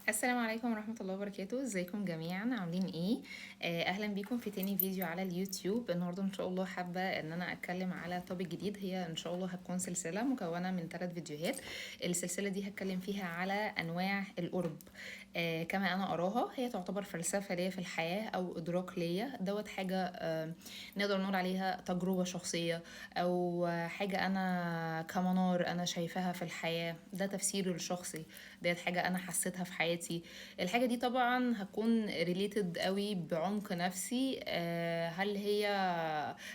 السلام عليكم ورحمة الله وبركاته. ازيكم جميعا؟ عاملين ايه؟ اهلا بيكم في تاني فيديو على اليوتيوب. النهاردة ان شاء الله حابة ان انا اتكلم على توبيك جديد. هي ان شاء الله هتكون سلسلة مكونة من 3 فيديوهات. السلسلة دي هتكلم فيها على انواع القرب. كما انا اراها هي تعتبر فلسفة ليا في الحياة او ادراك ليا دوت حاجة. نقدر نقول عليها تجربة شخصية او حاجة انا كمنار انا شايفاها في الحياة. ده تفسيري الشخصي، ديت حاجة أنا حسيتها في حياتي. الحاجة دي طبعا هتكون ريليتد قوي بعمق نفسي. هل هي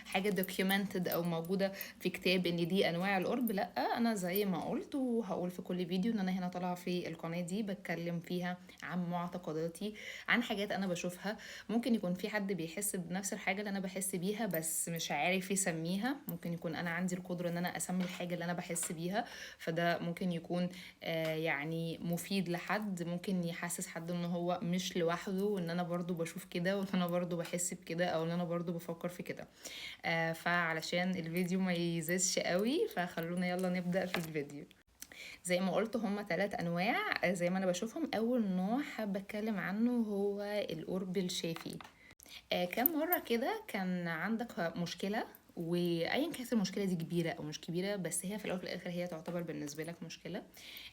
حاجة documented أو موجودة في كتاب إن دي أنواع القرب؟ لأ، أنا زي ما قلت وهقول في كل فيديو إن أنا هنا طالعة في القناة دي بتكلم فيها عن معتقداتي، عن حاجات أنا بشوفها. ممكن يكون في حد بيحس بنفس الحاجة اللي أنا بحس بيها بس مش عارف يسميها. ممكن يكون أنا عندي القدرة إن أنا أسمي الحاجة اللي أنا بحس بيها، فده ممكن يكون يعني مفيد لحد، ممكن يحسس حد ان هو مش لوحده وان انا برضو بشوف كده وان انا برضو بحس بكده او ان انا برضو بفكر في كده. فعلشان الفيديو ما يزيدش قوي فخلونا يلا نبدأ في الفيديو. زي ما قلت هما 3 انواع زي ما انا بشوفهم. اول نوع حابة اتكلم عنه هو القرب الشافي. كام مرة كده كان عندك مشكلة، وايا كانت المشكله دي كبيره او مش كبيره بس هي في الاول وفي الاخر هي تعتبر بالنسبه لك مشكله.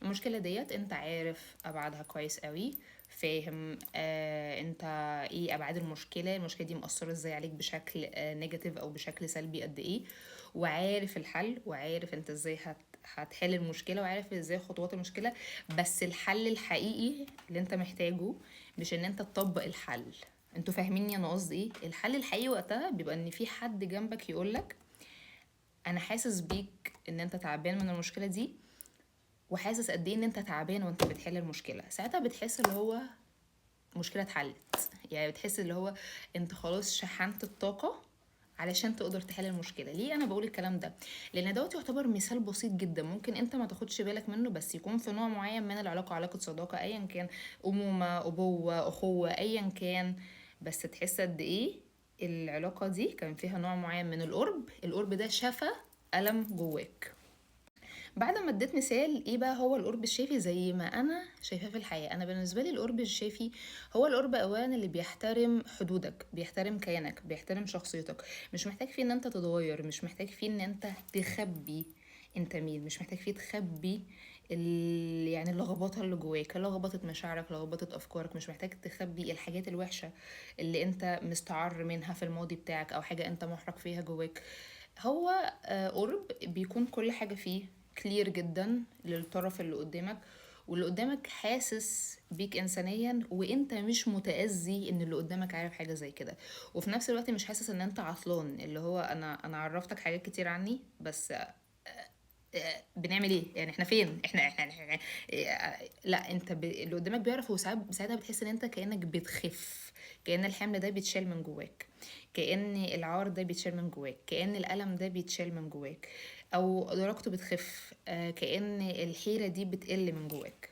المشكله ديت انت عارف ابعادها كويس قوي، فاهم انت ايه ابعاد المشكله دي مأثره ازاي عليك بشكل نيجاتيف او بشكل سلبي قد ايه، وعارف الحل وعارف انت ازاي هتحل المشكله وعارف ازاي خطوات المشكله. بس الحل الحقيقي اللي انت محتاجه مش ان انت تطبق الحل. انتوا فاهميني انا قصدي ايه؟ الحل الحقيقي وقتها بيبقى ان في حد جنبك يقولك انا حاسس بيك ان انت تعبان من المشكله دي، وحاسس قد ايه ان انت تعبان وانت بتحل المشكله. ساعتها بتحس اللي هو مشكله اتحلت. يعني بتحس اللي هو انت خلاص شحنت الطاقه علشان تقدر تحل المشكله. ليه انا بقول الكلام ده؟ لان دوت يعتبر مثال بسيط جدا ممكن انت ما تاخدش بالك منه، بس يكون في نوع معين من العلاقه، علاقه صداقه ايا كان، امومه ابوه اخوه ايا كان. بس تحس قد ايه العلاقه دي كان فيها نوع معين من القرب ده شفى ألم جواك. بعد ما اديت مثال ايه بقى هو القرب الشافي زي ما انا شايفاه في الحياه، انا بالنسبه لي القرب الشافي هو القرب اولا اللي بيحترم حدودك، بيحترم كيانك، بيحترم شخصيتك. مش محتاج فيه ان انت تتغير، مش محتاج فيه ان انت تخبي انت مين، مش محتاج فيه تخبي يعني اللخبطه اللي جواك، لخبطه مشاعرك، لخبطه افكارك. مش محتاج تخبي الحاجات الوحشه اللي انت مستعر منها في الماضي بتاعك او حاجه انت محرج فيها جواك. هو قرب بيكون كل حاجة فيه كلير جدا للطرف اللي قدامك، واللي قدامك حاسس بيك انسانيا وانت مش متأذي ان اللي قدامك عارف حاجة زي كده. وفي نفس الوقت مش حاسس ان انت عطلان، اللي هو انا عرفتك حاجات كتير عني بس بنعمل ايه يعني؟ احنا فين؟ احنا لا انت اللي قدامك بيعرف. ساعتها بتحس ان انت كأنك بتخف، كأن الحمل ده بيتشال من جواك، كأن العار ده بيتشال من جواك، كأن الألم ده بيتشال من جواك او درجته بتخف. كأن الحيرة دي بتقل من جواك.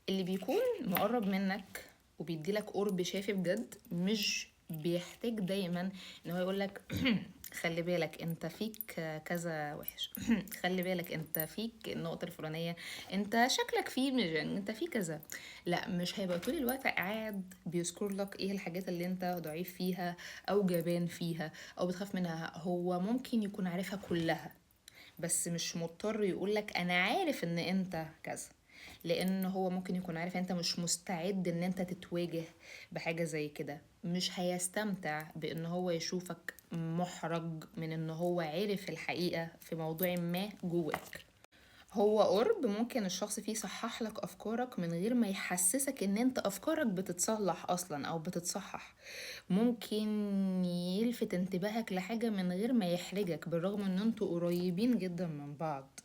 اللي بيكون مقرب منك وبيديلك قرب شافي بجد مش بيحتاج دايما ان هو يقولك خلي بالك انت فيك كذا وحش خلي بالك انت فيك النقطة الفلانية، انت شكلك فيه مش انت فيه كذا. لا، مش هيبقى طول الوقت قاعد بيذكر لك ايه الحاجات اللي انت ضعيف فيها او جبان فيها او بتخاف منها. هو ممكن يكون عارفها كلها بس مش مضطر يقولك انا عارف ان انت كذا، لان هو ممكن يكون عارف انت مش مستعد ان انت تتواجه بحاجة زي كده. مش هيستمتع بان هو يشوفك محرج من ان هو عارف الحقيقة في موضوع ما جواك. هو قرب ممكن الشخص فيه يصحح لك افكارك من غير ما يحسسك ان انت افكارك بتتصلح اصلا او بتتصحح. ممكن يلفت انتباهك لحاجة من غير ما يحرجك بالرغم ان انتوا قريبين جدا من بعض.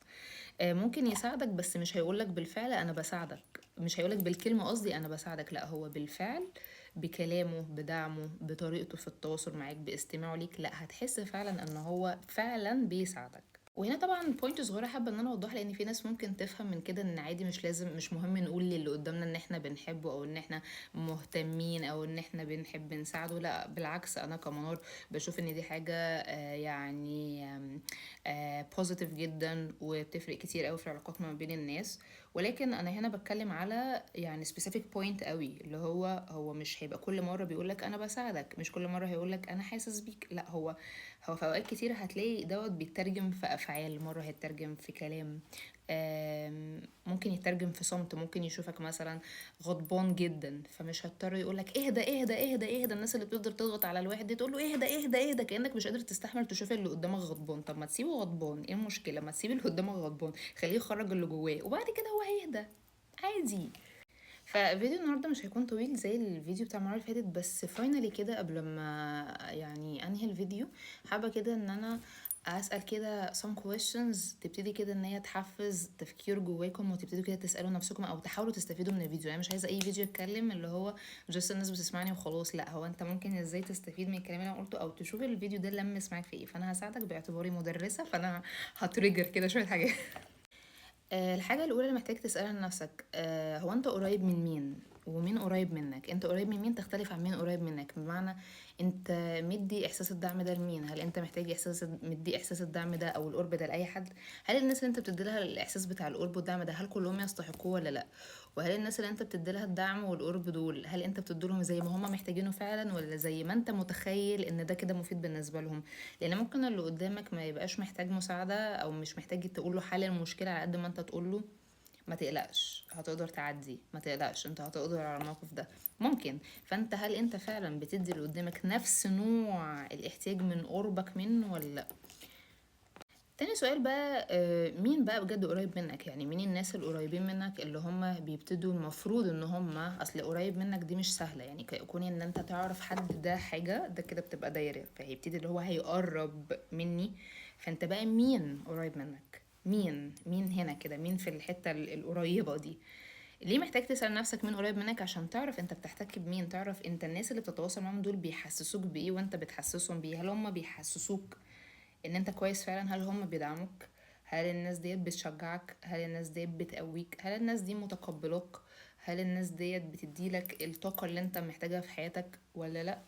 ممكن يساعدك بس مش هيقولك بالفعل انا بساعدك، مش هيقولك بالكلمة قصدي انا بساعدك، لا هو بالفعل بكلامه بدعمه بطريقته في التواصل معاك باستماعه ليك، لا هتحس فعلا ان هو فعلا بيساعدك. وهنا طبعا بوينت صغيره حابه ان انا اوضحها، لان في ناس ممكن تفهم من كده ان عادي مش لازم مش مهم نقول للي قدامنا ان احنا بنحبه او ان احنا مهتمين او ان احنا بنحب نساعده. لا بالعكس، انا كمنار بشوف ان دي حاجه يعني بوزيتيف جدا وبتفرق كتير قوي في العلاقات ما بين الناس. ولكن انا هنا بتكلم على يعني specific point قوي، اللي هو مش هيبقى كل مره بيقولك انا بساعدك، مش كل مره هيقولك انا حاسس بيك، لا، هو في اوقات كتير هتلاقي دوت بيترجم في افعال، مره هيترجم في كلام، ممكن يترجم في صمت، ممكن يشوفك مثلا غضبان جدا فمش هضطر يقولك اهدى اهدى اهدى اهدى. الناس اللي بتقدر تضغط على الواحد دي تقول له اهدى اهدى اهدى، كانك مش قادر تستحمل تشوف اللي قدامك غضبان. طب ما تسيبه غضبان، ايه المشكله؟ ما تسيب اللي قدامك غضبان، خليه يخرج اللي جواه وبعد كده هو هيهدى عادي. ففيديو النهارده مش هيكون طويل زي الفيديو بتاع المره اللي فاتت، بس فاينلي كده قبل ما يعني انهي الفيديو، حابه كده ان انا اسال كده some questions تبتدي كده ان هي تحفز تفكير جواكم، وتبتدوا كده تسالوا نفسكم او تحاولوا تستفيدوا من الفيديو. يعني مش عايزه اي فيديو اتكلم اللي هو جست الناس بتسمعني وخلاص، لا، هو انت ممكن ازاي تستفيد من الكلام اللي انا قلته، او تشوف الفيديو ده لمس معاك في ايه. فانا هساعدك باعتباري مدرسه، فانا هتريجر كده شويه حاجات. الحاجة الأولى اللي محتاج تسألها لنفسك، هو أنت قريب من مين؟ ومين قريب منك؟ أنت قريب من مين تختلف عن مين قريب منك. بمعنى أنت مدي إحساس الدعم ده لمين؟ هل أنت محتاج مدي إحساس الدعم ده أو القرب ده لأي حد؟ هل الناس اللي أنت بتديلها الإحساس بتاع القرب والدعم ده هل كلهم يستحقوه ولا لأ؟ وهل الناس اللي أنت بتديلها الدعم والقرب دول هل أنت بتديلهم زي ما هما محتاجينه فعلا، ولا زي ما أنت متخيل إن ده كده مفيد بالنسبة لهم؟ لأن ممكن اللي قدامك ما يبقاش محتاج مساعدة، أو مش محتاج تقوله حل المشكلة على قد ما أنت تقوله ما تقلقش هتقدر تعدي، ما تقلقش انت هتقدر على الموقف ده، ممكن. فانت هل انت فعلا بتدي اللي قدامك نفس نوع الاحتياج من قربك منه ولا لا؟ تاني سؤال بقى، مين بقى بجد قريب منك؟ يعني مين الناس القريبين منك اللي هم بيبتدوا المفروض ان هم، اصل قريب منك دي مش سهلة، يعني كون ان انت تعرف حد ده حاجة، ده كده بتبقى دايرة، فهيبتدي اللي هو هيقرب مني. فانت بقى مين قريب منك؟ مين هنا كده، مين في الحتة القريبة دي؟ ليه محتاج تسأل نفسك مين قريب منك؟ عشان تعرف انت بتحتك بمين، تعرف انت الناس اللي بتتواصل معاهم دول بيحسسوك بايه وانت بتحسسهم بيه. هل هم بيحسسوك ان انت كويس فعلا؟ هل هم بيدعموك؟ هل الناس ديت بتشجعك؟ هل الناس ديت بتقويك؟ هل الناس دي متقبلاك؟ هل الناس ديت بتديلك الطاقة اللي انت محتاجها في حياتك ولا لا؟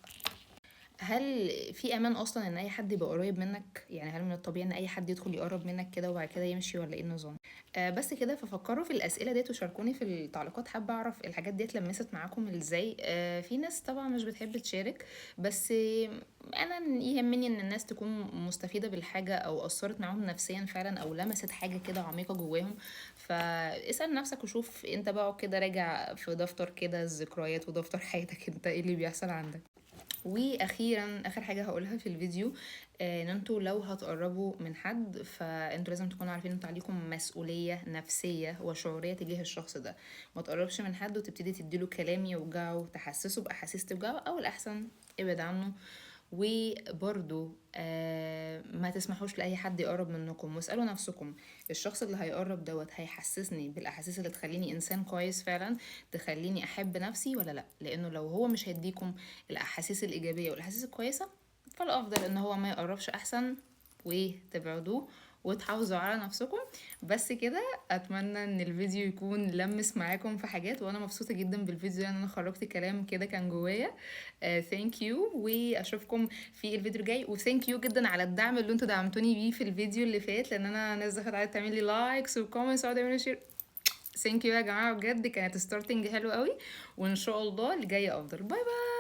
هل في امان اصلا ان اي حد يبقى قريب منك؟ يعني هل من الطبيعي ان اي حد يدخل يقرب منك كده وبعد كده يمشي، ولا ايه النظام؟ بس كده. ففكروا في الاسئله ديت وشاركوني في التعليقات، حابه اعرف الحاجات ديت لمست معاكم ازاي. في ناس طبعا مش بتحب تشارك، بس انا يهمني ان الناس تكون مستفيده بالحاجه او اثرت معاهم نفسيا فعلا، او لمست حاجه كده عميقه جواهم. فاسال نفسك وشوف انت بقى كده راجع في دفتر كده الذكريات ودفتر حياتك، انت ايه اللي بيحصل عندك. واخيرا اخر حاجه هقولها في الفيديو، ان انتوا لو هتقربوا من حد فانتوا لازم تكونوا عارفين انتوا عليكم مسؤوليه نفسيه وشعوريه تجاه الشخص ده. ما تقربش من حد وتبتدي تديله كلام يوجعه، تحسسه باحاسيس توجعه، او الاحسن ابعد عنه. وبرضو ما تسمحوش لاي حد يقرب منكم، واسالوا نفسكم الشخص اللي هيقرب دوت هيحسسني بالاحاسيس اللي تخليني انسان كويس فعلا، تخليني احب نفسي ولا لا؟ لانه لو هو مش هيديكم الاحاسيس الايجابيه والاحاسيس الكويسه، فالافضل ان هو ما يقربش احسن، وتبعدوه وتحافظوا على نفسكم. بس كده، اتمنى ان الفيديو يكون لمس معاكم في حاجات، وانا مبسوطه جدا بالفيديو لان انا خرجت كلام كده كان جوايا. ثانك يو، واشوفكم في الفيديو الجاي. وثانك يو جدا على الدعم اللي انتوا دعمتوني بيه في الفيديو اللي فات، لان انا ناس دخلت قعدت تعمل لي لايكس وكومنتس وقعدوا يعملوا شير. ثانك يو يا جماعه، بجد كانت ستارتنج حلو قوي، وان شاء الله اللي جاي افضل. باي باي.